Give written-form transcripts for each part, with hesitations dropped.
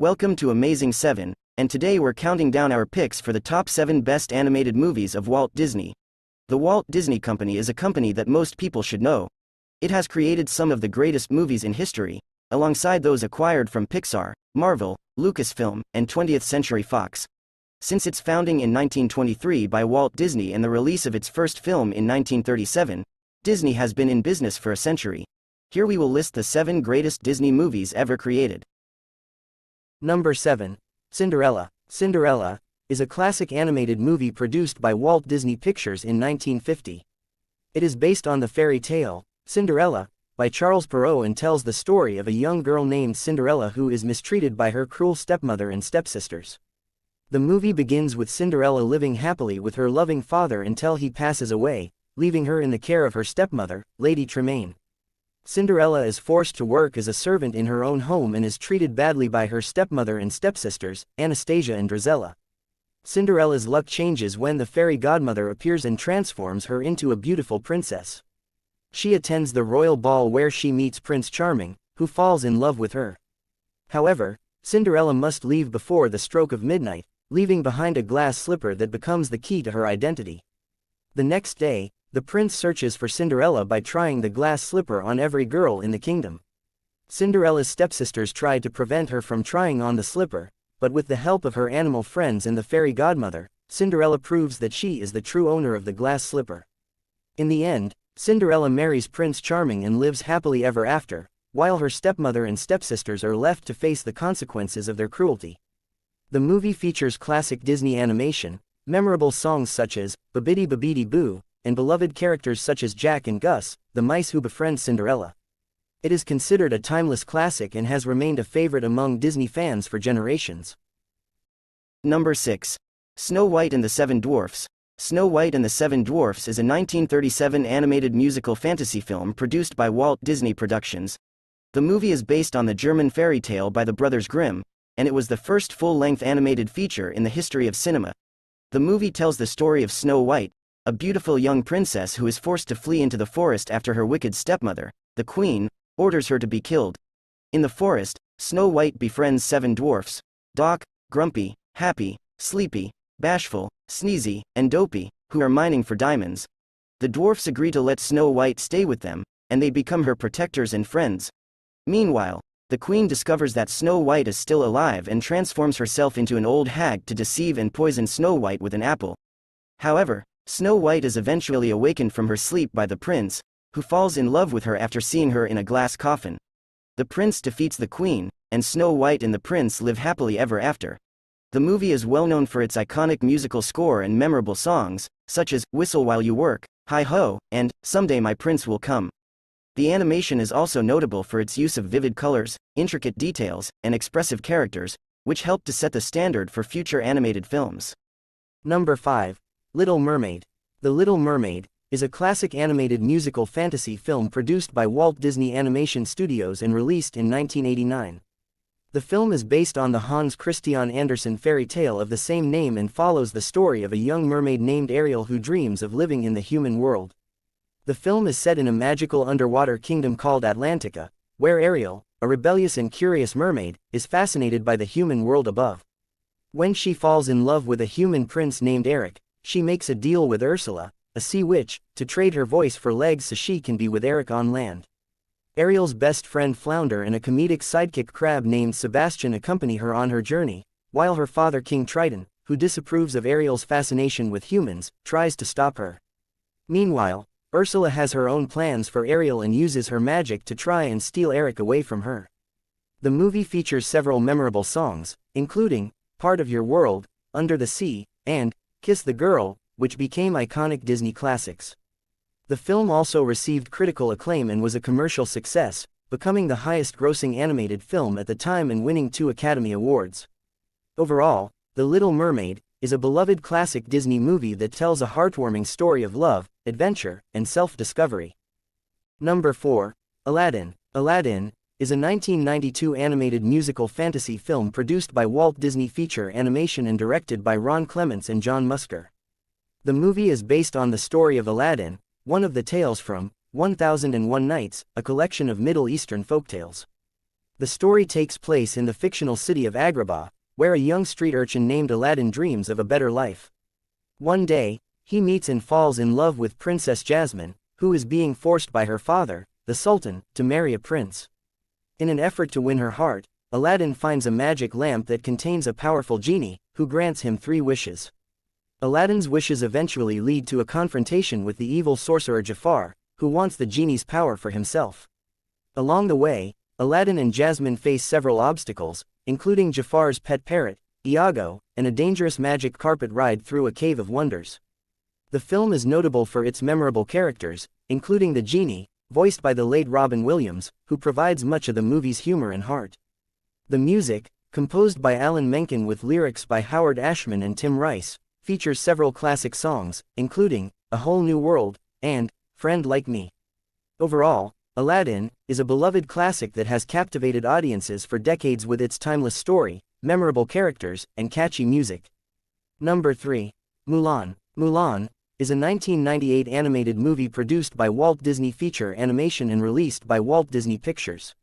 Welcome to Amazing 7, and today we're counting down our picks for the top 7 best animated movies of Walt Disney. The Walt Disney Company is a company that most people should know. It has created some of the greatest movies in history, alongside those acquired from Pixar, Marvel, Lucasfilm, and 20th Century Fox. Since its founding in 1923 by Walt Disney and the release of its first film in 1937, Disney has been in business for a century. Here we will list the 7 greatest Disney movies ever created. Number 7. Cinderella. Cinderella is a classic animated movie produced by Walt Disney Pictures in 1950. It is based on the fairy tale, Cinderella, by Charles Perrault and tells the story of a young girl named Cinderella who is mistreated by her cruel stepmother and stepsisters. The movie begins with Cinderella living happily with her loving father until he passes away, leaving her in the care of her stepmother, Lady Tremaine. Cinderella is forced to work as a servant in her own home and is treated badly by her stepmother and stepsisters, Anastasia and Drizella. Cinderella's luck changes when the fairy godmother appears and transforms her into a beautiful princess. She attends the royal ball where she meets Prince Charming, who falls in love with her. However, Cinderella must leave before the stroke of midnight, leaving behind a glass slipper that becomes the key to her identity. The next day, the prince searches for Cinderella by trying the glass slipper on every girl in the kingdom. Cinderella's stepsisters try to prevent her from trying on the slipper, but with the help of her animal friends and the fairy godmother, Cinderella proves that she is the true owner of the glass slipper. In the end, Cinderella marries Prince Charming and lives happily ever after, while her stepmother and stepsisters are left to face the consequences of their cruelty. The movie features classic Disney animation, memorable songs such as Babidi Babidi Boo, and beloved characters such as Jack and Gus, the mice who befriend Cinderella. It is considered a timeless classic and has remained a favorite among Disney fans for generations. Number 6. Snow White and the Seven Dwarfs. Snow White and the Seven Dwarfs is a 1937 animated musical fantasy film produced by Walt Disney Productions. The movie is based on the German fairy tale by the Brothers Grimm, and it was the first full-length animated feature in the history of cinema. The movie tells the story of Snow White, a beautiful young princess who is forced to flee into the forest after her wicked stepmother, the queen, orders her to be killed. In the forest, Snow White befriends 7 dwarfs: Doc, Grumpy, Happy, Sleepy, Bashful, Sneezy, and Dopey, who are mining for diamonds. The dwarfs agree to let Snow White stay with them, and they become her protectors and friends. Meanwhile, the queen discovers that Snow White is still alive and transforms herself into an old hag to deceive and poison Snow White with an apple. However, Snow White is eventually awakened from her sleep by the prince, who falls in love with her after seeing her in a glass coffin. The prince defeats the queen, and Snow White and the prince live happily ever after. The movie is well known for its iconic musical score and memorable songs, such as Whistle While You Work, Hi Ho, and Someday My Prince Will Come. The animation is also notable for its use of vivid colors, intricate details, and expressive characters, which helped to set the standard for future animated films. Number 5. Little Mermaid. The Little Mermaid is a classic animated musical fantasy film produced by Walt Disney Animation Studios and released in 1989. The film is based on the Hans Christian Andersen fairy tale of the same name and follows the story of a young mermaid named Ariel who dreams of living in the human world. The film is set in a magical underwater kingdom called Atlantica, where Ariel, a rebellious and curious mermaid, is fascinated by the human world above. When she falls in love with a human prince named Eric, she makes a deal with Ursula, a sea witch, to trade her voice for legs so she can be with Eric on land. Ariel's best friend Flounder and a comedic sidekick crab named Sebastian accompany her on her journey, while her father King Triton, who disapproves of Ariel's fascination with humans, tries to stop her. Meanwhile, Ursula has her own plans for Ariel and uses her magic to try and steal Eric away from her. The movie features several memorable songs, including Part of Your World, Under the Sea, and Kiss the Girl, which became iconic Disney classics. The film also received critical acclaim and was a commercial success, becoming the highest-grossing animated film at the time and winning 2 Academy Awards. Overall, The Little Mermaid is a beloved classic Disney movie that tells a heartwarming story of love, adventure, and self-discovery. Number 4. Aladdin. Aladdin is a 1992 animated musical fantasy film produced by Walt Disney Feature Animation and directed by Ron Clements and John Musker. The movie is based on the story of Aladdin, one of the tales from 1001 Nights, a collection of Middle Eastern folktales. The story takes place in the fictional city of Agrabah, where a young street urchin named Aladdin dreams of a better life. One day, he meets and falls in love with Princess Jasmine, who is being forced by her father, the Sultan, to marry a prince. In an effort to win her heart, Aladdin finds a magic lamp that contains a powerful genie, who grants him 3 wishes. Aladdin's wishes eventually lead to a confrontation with the evil sorcerer Jafar, who wants the genie's power for himself. Along the way, Aladdin and Jasmine face several obstacles, including Jafar's pet parrot, Iago, and a dangerous magic carpet ride through a cave of wonders. The film is notable for its memorable characters, including the genie, voiced by the late Robin Williams, who provides much of the movie's humor and heart. The music, composed by Alan Menken with lyrics by Howard Ashman and Tim Rice, features several classic songs, including A Whole New World and Friend Like Me. Overall, Aladdin is a beloved classic that has captivated audiences for decades with its timeless story, memorable characters, and catchy music. Number 3. Mulan. Mulan is a 1998 animated movie produced by Walt Disney Feature Animation and released by Walt Disney Pictures.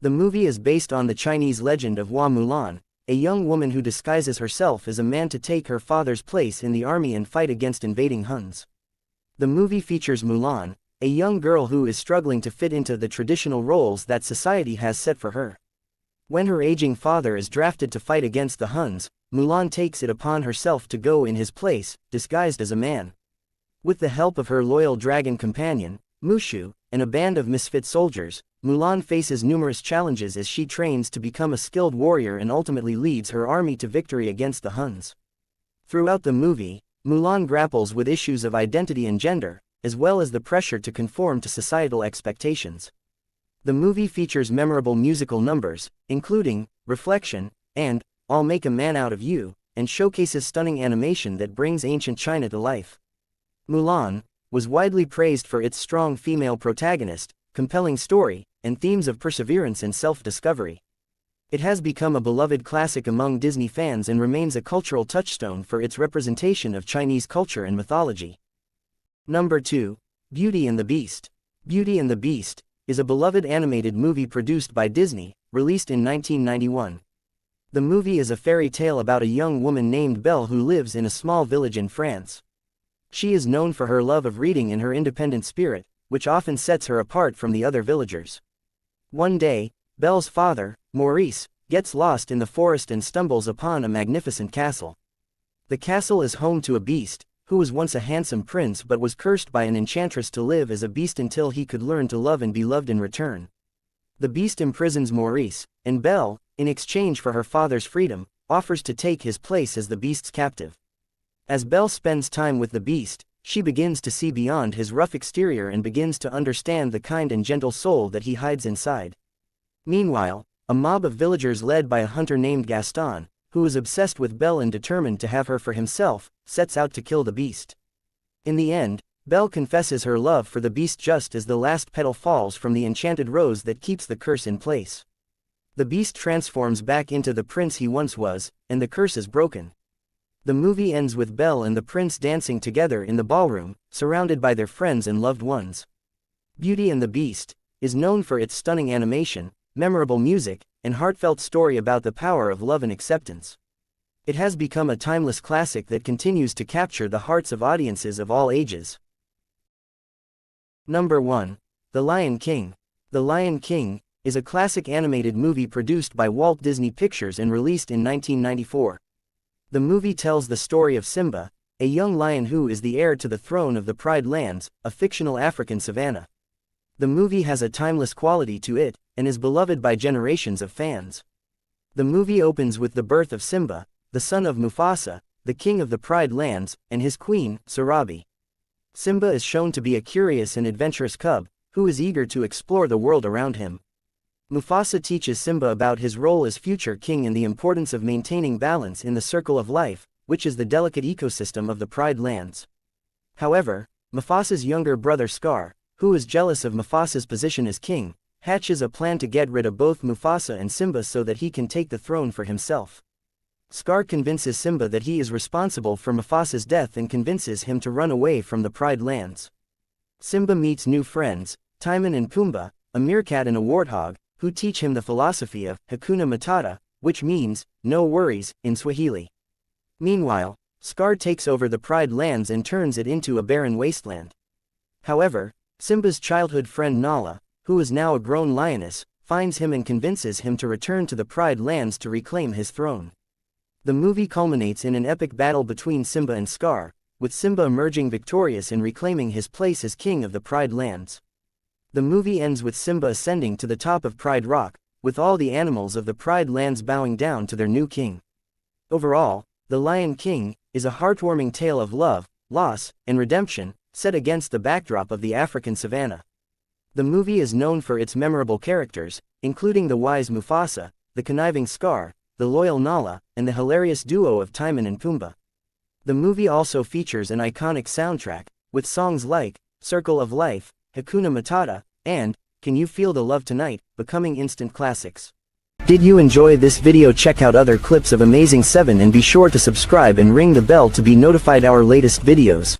The movie is based on the Chinese legend of Hua Mulan, a young woman who disguises herself as a man to take her father's place in the army and fight against invading Huns. The movie features Mulan, a young girl who is struggling to fit into the traditional roles that society has set for her. When her aging father is drafted to fight against the Huns, Mulan takes it upon herself to go in his place, disguised as a man. With the help of her loyal dragon companion, Mushu, and a band of misfit soldiers, Mulan faces numerous challenges as she trains to become a skilled warrior and ultimately leads her army to victory against the Huns. Throughout the movie, Mulan grapples with issues of identity and gender, as well as the pressure to conform to societal expectations. The movie features memorable musical numbers, including Reflection and I'll Make a Man Out of You, and showcases stunning animation that brings ancient China to life. Mulan was widely praised for its strong female protagonist, compelling story, and themes of perseverance and self-discovery. It has become a beloved classic among Disney fans and remains a cultural touchstone for its representation of Chinese culture and mythology. Number 2. Beauty and the Beast. Beauty and the Beast is a beloved animated movie produced by Disney, released in 1991. The movie is a fairy tale about a young woman named Belle who lives in a small village in France. She is known for her love of reading and her independent spirit, which often sets her apart from the other villagers. One day, Belle's father, Maurice, gets lost in the forest and stumbles upon a magnificent castle. The castle is home to a beast, who was once a handsome prince but was cursed by an enchantress to live as a beast until he could learn to love and be loved in return. The beast imprisons Maurice, and Belle, in exchange for her father's freedom, offers to take his place as the beast's captive. As Belle spends time with the beast, she begins to see beyond his rough exterior and begins to understand the kind and gentle soul that he hides inside. Meanwhile, a mob of villagers led by a hunter named Gaston, who is obsessed with Belle and determined to have her for himself, sets out to kill the beast. In the end, Belle confesses her love for the beast just as the last petal falls from the enchanted rose that keeps the curse in place. The beast transforms back into the prince he once was, and the curse is broken. The movie ends with Belle and the prince dancing together in the ballroom, surrounded by their friends and loved ones. Beauty and the Beast is known for its stunning animation, memorable music, and heartfelt story about the power of love and acceptance. It has become a timeless classic that continues to capture the hearts of audiences of all ages. Number 1. The Lion King. The Lion King is a classic animated movie produced by Walt Disney Pictures and released in 1994. The movie tells the story of Simba, a young lion who is the heir to the throne of the Pride Lands, a fictional African savanna. The movie has a timeless quality to it, and is beloved by generations of fans. The movie opens with the birth of Simba, the son of Mufasa, the king of the Pride Lands, and his queen, Sarabi. Simba is shown to be a curious and adventurous cub, who is eager to explore the world around him. Mufasa teaches Simba about his role as future king and the importance of maintaining balance in the circle of life, which is the delicate ecosystem of the Pride Lands. However, Mufasa's younger brother Scar, who is jealous of Mufasa's position as king, hatches a plan to get rid of both Mufasa and Simba so that he can take the throne for himself. Scar convinces Simba that he is responsible for Mufasa's death and convinces him to run away from the Pride Lands. Simba meets new friends, Timon and Pumbaa, a meerkat and a warthog, who teach him the philosophy of Hakuna Matata, which means, no worries, in Swahili. Meanwhile, Scar takes over the Pride Lands and turns it into a barren wasteland. However, Simba's childhood friend Nala, who is now a grown lioness, finds him and convinces him to return to the Pride Lands to reclaim his throne. The movie culminates in an epic battle between Simba and Scar, with Simba emerging victorious and reclaiming his place as king of the Pride Lands. The movie ends with Simba ascending to the top of Pride Rock, with all the animals of the Pride Lands bowing down to their new king. Overall, The Lion King is a heartwarming tale of love, loss, and redemption, set against the backdrop of the African savanna. The movie is known for its memorable characters, including the wise Mufasa, the conniving Scar, the loyal Nala, and the hilarious duo of Timon and Pumbaa. The movie also features an iconic soundtrack, with songs like Circle of Life, Hakuna Matata, and Can You Feel the Love Tonight, becoming instant classics. Did you enjoy this video? Check out other clips of Amazing 7 and be sure to subscribe and ring the bell to be notified our latest videos.